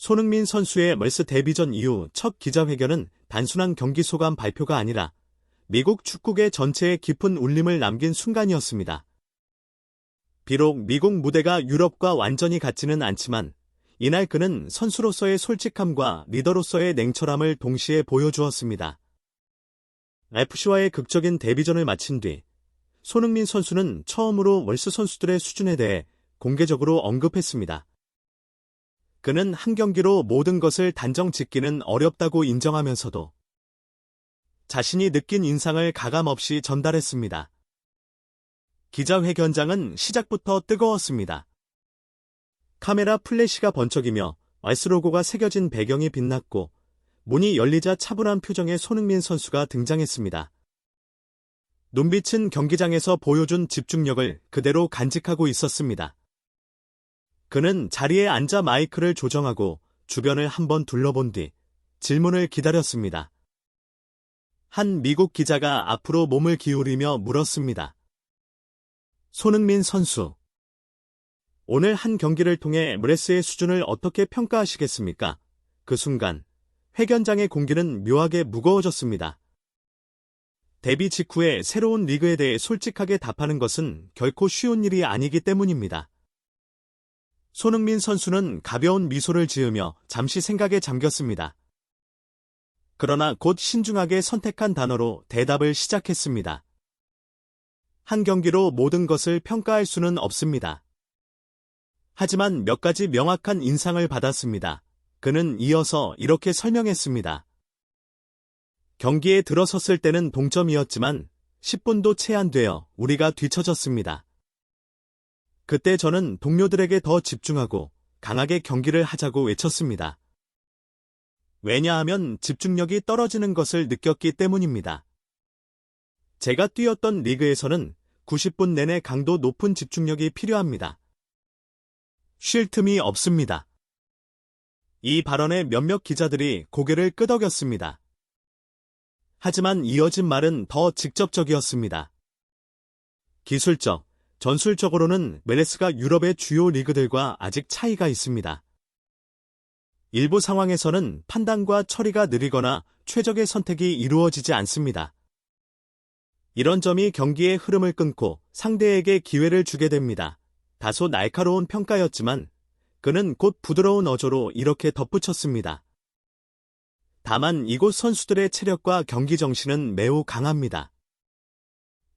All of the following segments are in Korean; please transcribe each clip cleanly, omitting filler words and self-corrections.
손흥민 선수의 멀스 데뷔전 이후 첫 기자회견은 단순한 경기 소감 발표가 아니라 미국 축구계 전체에 깊은 울림을 남긴 순간이었습니다. 비록 미국 무대가 유럽과 완전히 같지는 않지만 이날 그는 선수로서의 솔직함과 리더로서의 냉철함을 동시에 보여주었습니다. FC와의 극적인 데뷔전을 마친 뒤 손흥민 선수는 처음으로 월스 선수들의 수준에 대해 공개적으로 언급했습니다. 그는 한 경기로 모든 것을 단정 짓기는 어렵다고 인정하면서도 자신이 느낀 인상을 가감없이 전달했습니다. 기자회견장은 시작부터 뜨거웠습니다. 카메라 플래시가 번쩍이며 월스 로고가 새겨진 배경이 빛났고 문이 열리자 차분한 표정의 손흥민 선수가 등장했습니다. 눈빛은 경기장에서 보여준 집중력을 그대로 간직하고 있었습니다. 그는 자리에 앉아 마이크를 조정하고 주변을 한번 둘러본 뒤 질문을 기다렸습니다. 한 미국 기자가 앞으로 몸을 기울이며 물었습니다. 손흥민 선수, 오늘 한 경기를 통해 MLS 수준을 어떻게 평가하시겠습니까? 그 순간 회견장의 공기는 묘하게 무거워졌습니다. 데뷔 직후에 새로운 리그에 대해 솔직하게 답하는 것은 결코 쉬운 일이 아니기 때문입니다. 손흥민 선수는 가벼운 미소를 지으며 잠시 생각에 잠겼습니다. 그러나 곧 신중하게 선택한 단어로 대답을 시작했습니다. 한 경기로 모든 것을 평가할 수는 없습니다. 하지만 몇 가지 명확한 인상을 받았습니다. 그는 이어서 이렇게 설명했습니다. 경기에 들어섰을 때는 동점이었지만 10분도 채 안 되어 우리가 뒤처졌습니다. 그때 저는 동료들에게 더 집중하고 강하게 경기를 하자고 외쳤습니다. 왜냐하면 집중력이 떨어지는 것을 느꼈기 때문입니다. 제가 뛰었던 리그에서는 90분 내내 강도 높은 집중력이 필요합니다. 쉴 틈이 없습니다. 이 발언에 몇몇 기자들이 고개를 끄덕였습니다. 하지만 이어진 말은 더 직접적이었습니다. 기술적, 전술적으로는 MLS가 유럽의 주요 리그들과 아직 차이가 있습니다. 일부 상황에서는 판단과 처리가 느리거나 최적의 선택이 이루어지지 않습니다. 이런 점이 경기의 흐름을 끊고 상대에게 기회를 주게 됩니다. 다소 날카로운 평가였지만 그는 곧 부드러운 어조로 이렇게 덧붙였습니다. 다만 이곳 선수들의 체력과 경기 정신은 매우 강합니다.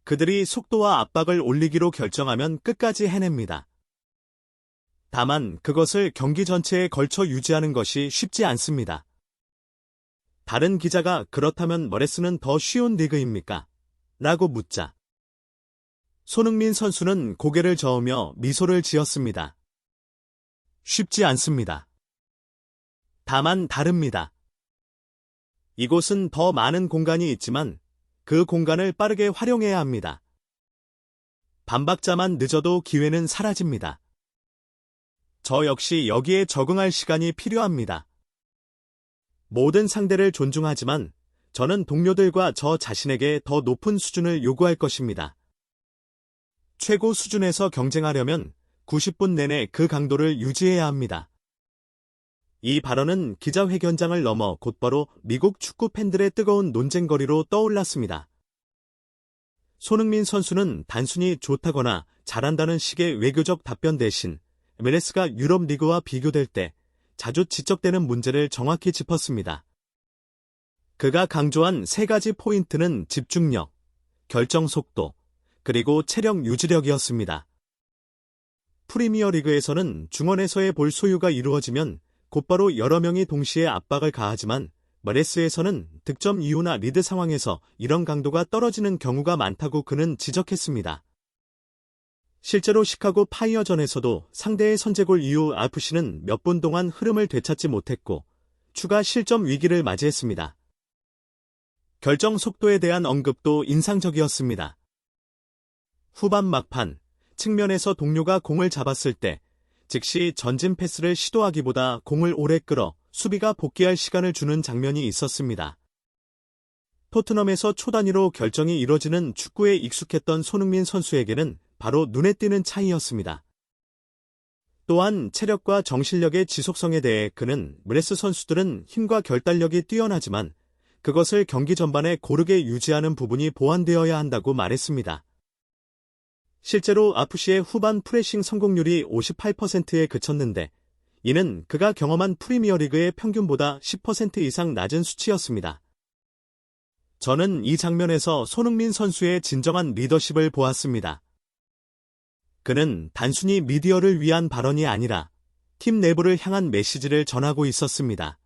그들이 속도와 압박을 올리기로 결정하면 끝까지 해냅니다. 다만 그것을 경기 전체에 걸쳐 유지하는 것이 쉽지 않습니다. 다른 기자가 그렇다면 MLS는 더 쉬운 리그입니까? 라고 묻자 손흥민 선수는 고개를 저으며 미소를 지었습니다. 쉽지 않습니다. 다만 다릅니다. 이곳은 더 많은 공간이 있지만 그 공간을 빠르게 활용해야 합니다. 반박자만 늦어도 기회는 사라집니다. 저 역시 여기에 적응할 시간이 필요합니다. 모든 상대를 존중하지만 저는 동료들과 저 자신에게 더 높은 수준을 요구할 것입니다. 최고 수준에서 경쟁하려면 90분 내내 그 강도를 유지해야 합니다. 이 발언은 기자회견장을 넘어 곧바로 미국 축구 팬들의 뜨거운 논쟁거리로 떠올랐습니다. 손흥민 선수는 단순히 좋다거나 잘한다는 식의 외교적 답변 대신 MLS가 유럽 리그와 비교될 때 자주 지적되는 문제를 정확히 짚었습니다. 그가 강조한 세 가지 포인트는 집중력, 결정 속도, 그리고 체력 유지력이었습니다. 프리미어리그에서는 중원에서의 볼 소유가 이루어지면 곧바로 여러 명이 동시에 압박을 가하지만 MLS에서는 득점 이후나 리드 상황에서 이런 강도가 떨어지는 경우가 많다고 그는 지적했습니다. 실제로 시카고 파이어전에서도 상대의 선제골 이후 RFC는 몇 분 동안 흐름을 되찾지 못했고 추가 실점 위기를 맞이했습니다. 결정 속도에 대한 언급도 인상적이었습니다. 후반 막판, 측면에서 동료가 공을 잡았을 때 즉시 전진 패스를 시도하기보다 공을 오래 끌어 수비가 복귀할 시간을 주는 장면이 있었습니다. 토트넘에서 초단위로 결정이 이뤄지는 축구에 익숙했던 손흥민 선수에게는 바로 눈에 띄는 차이였습니다. 또한 체력과 정신력의 지속성에 대해 그는 메레스 선수들은 힘과 결단력이 뛰어나지만 그것을 경기 전반에 고르게 유지하는 부분이 보완되어야 한다고 말했습니다. 실제로 아프시의 후반 프레싱 성공률이 58%에 그쳤는데 이는 그가 경험한 프리미어리그의 평균보다 10% 이상 낮은 수치였습니다. 저는 이 장면에서 손흥민 선수의 진정한 리더십을 보았습니다. 그는 단순히 미디어를 위한 발언이 아니라 팀 내부를 향한 메시지를 전하고 있었습니다.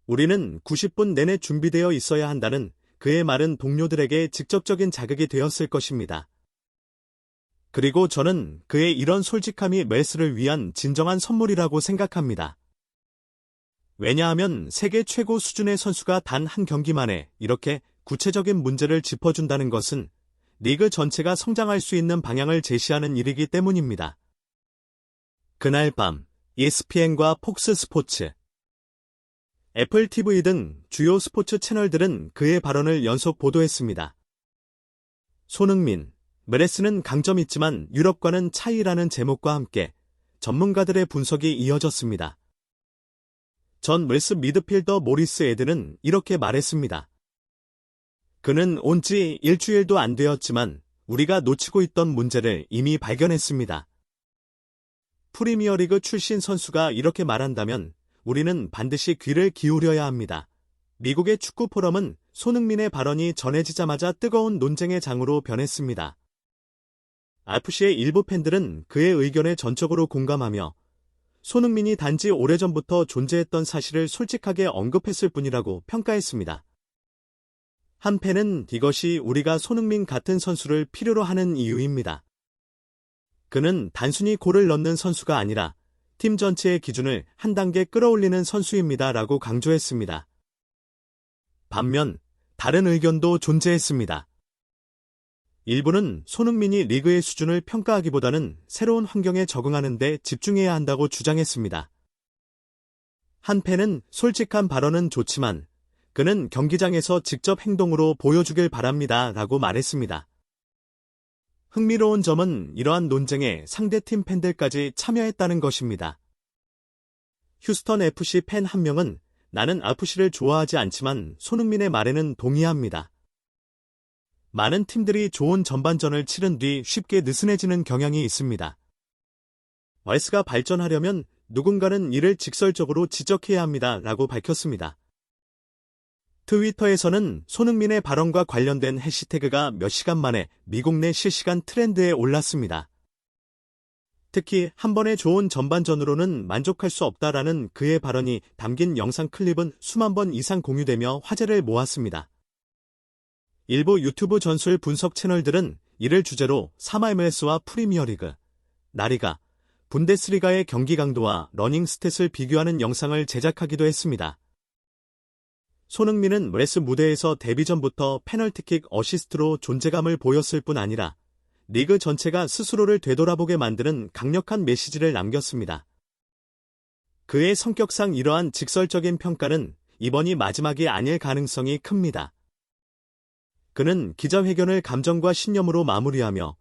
우리는 90분 내내 준비되어 있어야 한다는 그의 말은 동료들에게 직접적인 자극이 되었을 것입니다. 그리고 저는 그의 이런 솔직함이 메레스를 위한 진정한 선물이라고 생각합니다. 왜냐하면 세계 최고 수준의 선수가 단 한 경기 만에 이렇게 구체적인 문제를 짚어준다는 것은 리그 전체가 성장할 수 있는 방향을 제시하는 일이기 때문입니다. 그날 밤 ESPN과 폭스 스포츠, 애플 TV 등 주요 스포츠 채널들은 그의 발언을 연속 보도했습니다. 손흥민, 메레스는 강점이 있지만 유럽과는 차이라는 제목과 함께 전문가들의 분석이 이어졌습니다. 전 메레스 미드필더 모리스 에드는 이렇게 말했습니다. 그는 온 지 일주일도 안 되었지만 우리가 놓치고 있던 문제를 이미 발견했습니다. 프리미어리그 출신 선수가 이렇게 말한다면 우리는 반드시 귀를 기울여야 합니다. 미국의 축구 포럼은 손흥민의 발언이 전해지자마자 뜨거운 논쟁의 장으로 변했습니다. FC의 일부 팬들은 그의 의견에 전적으로 공감하며 손흥민이 단지 오래전부터 존재했던 사실을 솔직하게 언급했을 뿐이라고 평가했습니다. 한 팬은 이것이 우리가 손흥민 같은 선수를 필요로 하는 이유입니다. 그는 단순히 골을 넣는 선수가 아니라 팀 전체의 기준을 한 단계 끌어올리는 선수입니다. 라고 강조했습니다. 반면 다른 의견도 존재했습니다. 일부는 손흥민이 리그의 수준을 평가하기보다는 새로운 환경에 적응하는 데 집중해야 한다고 주장했습니다. 한 팬은 솔직한 발언은 좋지만 그는 경기장에서 직접 행동으로 보여주길 바랍니다. 라고 말했습니다. 흥미로운 점은 이러한 논쟁에 상대팀 팬들까지 참여했다는 것입니다. 휴스턴 FC 팬 한 명은 나는 FC를 좋아하지 않지만 손흥민의 말에는 동의합니다. 많은 팀들이 좋은 전반전을 치른 뒤 쉽게 느슨해지는 경향이 있습니다. 메레스가 발전하려면 누군가는 이를 직설적으로 지적해야 합니다. 라고 밝혔습니다. 트위터에서는 손흥민의 발언과 관련된 해시태그가 몇 시간 만에 미국 내 실시간 트렌드에 올랐습니다. 특히 한 번의 좋은 전반전으로는 만족할 수 없다라는 그의 발언이 담긴 영상 클립은 수만 번 이상 공유되며 화제를 모았습니다. 일부 유튜브 전술 분석 채널들은 이를 주제로 3MLS와 프리미어리그, 라리가, 분데스리가의 경기 강도와 러닝 스탯을 비교하는 영상을 제작하기도 했습니다. 손흥민은 메레스 무대에서 데뷔 전부터 페널티킥 어시스트로 존재감을 보였을 뿐 아니라 리그 전체가 스스로를 되돌아보게 만드는 강력한 메시지를 남겼습니다. 그의 성격상 이러한 직설적인 평가는 이번이 마지막이 아닐 가능성이 큽니다. 그는 기자회견을 감정과 신념으로 마무리하며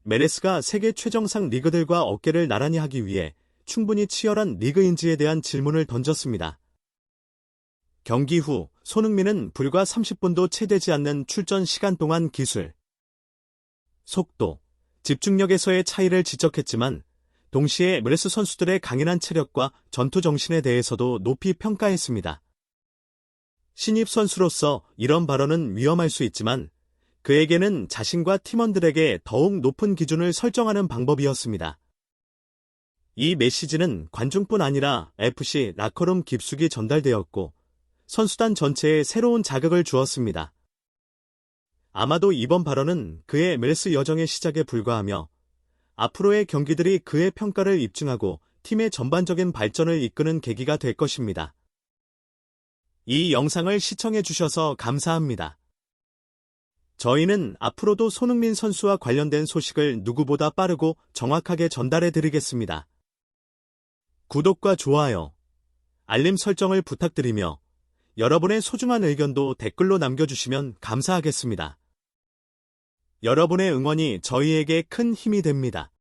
메레스가 세계 최정상 리그들과 어깨를 나란히 하기 위해 충분히 치열한 리그인지에 대한 질문을 던졌습니다. 경기 후 손흥민은 불과 30분도 채 되지 않는 출전 시간 동안 기술, 속도, 집중력에서의 차이를 지적했지만 동시에 메레스 선수들의 강인한 체력과 전투 정신에 대해서도 높이 평가했습니다. 신입 선수로서 이런 발언은 위험할 수 있지만 그에게는 자신과 팀원들에게 더욱 높은 기준을 설정하는 방법이었습니다. 이 메시지는 관중뿐 아니라 FC 라커룸 깊숙이 전달되었고 선수단 전체에 새로운 자극을 주었습니다. 아마도 이번 발언은 그의 메레스 여정의 시작에 불과하며 앞으로의 경기들이 그의 평가를 입증하고 팀의 전반적인 발전을 이끄는 계기가 될 것입니다. 이 영상을 시청해 주셔서 감사합니다. 저희는 앞으로도 손흥민 선수와 관련된 소식을 누구보다 빠르고 정확하게 전달해 드리겠습니다. 구독과 좋아요, 알림 설정을 부탁드리며 여러분의 소중한 의견도 댓글로 남겨주시면 감사하겠습니다. 여러분의 응원이 저희에게 큰 힘이 됩니다.